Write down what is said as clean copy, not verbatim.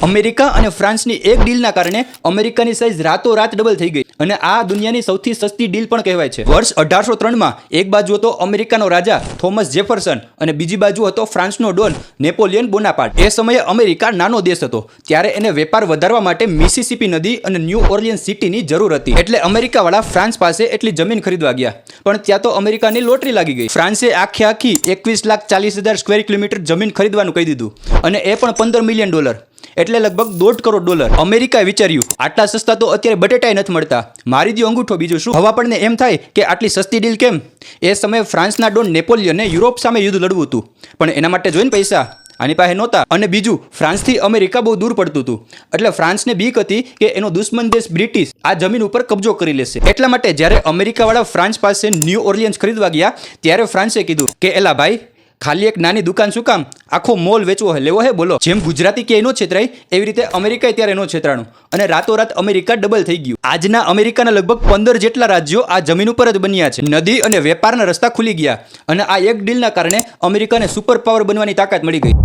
America અને ફ્રાન્સની એક ડીલના કારણે અમેરિકાની સાઇઝ રાતોરાત ડબલ થઈ ગઈ અને આ દુનિયાની સૌથી સસ્તી ડીલ પણ કહેવાય છે. વર્ષ 1803માં એક બાજુ હતો અમેરિકાનો રાજા થોમસ જેફરસન અને બીજી બાજુ હતો ફ્રાન્સનો ડોન નેપોલિયન બોનાપાર્ટ. એ સમયે અમેરિકા નાનો દેશ હતો, ત્યારે એને વેપાર વધારવા માટે મિસિસિપી નદી અને ન્યૂ ઓર્લિયન્સ સિટીની જરૂર હતી. એટલે અમેરિકાવાળા ફ્રાન્સ પાસે એટલી જમીન ખરીદવા ગયા, પણ ત્યાં તો અમેરિકાની લોટરી લાગી ગઈ. ફ્રાન્સે આખી 21,40,000 સ્ક્વેર કિલોમીટર જમીન ખરીદવાનું કહી દીધું, અને એ પણ $15 મિલિયન, એટલે લગભગ $1.5 કરોડ. અમેરિકાએ વિચાર્યું આટલા સસ્તા તો અત્યારે બટેટાય નથી મળતા, મારી દો અંગૂઠો, બીજું શું. હવે આપણને એમ થાય કે આટલી સસ્તી ડીલ કેમ? એ સમયે ફ્રાન્સના ડોન નેપોલિયને યુરોપ સામે યુદ્ધ લડવું હતું, પણ એના માટે જોઈને પૈસા આની પાસે નહોતા. અને બીજું, ફ્રાન્સથી અમેરિકા બહુ દૂર પડતું હતું, એટલે ફ્રાન્સને બીક હતી કે એનો દુશ્મન દેશ બ્રિટિશ આ જમીન ઉપર કબજો કરી લેશે. એટલા માટે જ્યારે અમેરિકાવાળા ફ્રાન્સ પાસે ન્યૂ ઓર્લિયન્સ ખરીદવા ગયા, ત્યારે ફ્રાન્સે કીધું કે એલા ભાઈ, ખાલી એક નાની દુકાન શું કામ, આખો મોલ વેચવો હે, લેવો હે, બોલો. જેમ ગુજરાતી કે એનો છેતરાય, એવી રીતે અમેરિકાએ ત્યારે એનો છેતરાણું, અને રાતોરાત અમેરિકા ડબલ થઈ ગયું. આજના અમેરિકાના લગભગ 15 જેટલા રાજ્યો આ જમીન ઉપર જ બન્યા છે. નદી અને વેપારના રસ્તા ખુલી ગયા, અને આ એક ડીલના કારણે અમેરિકાને સુપર પાવર બનવાની તાકાત મળી ગઈ.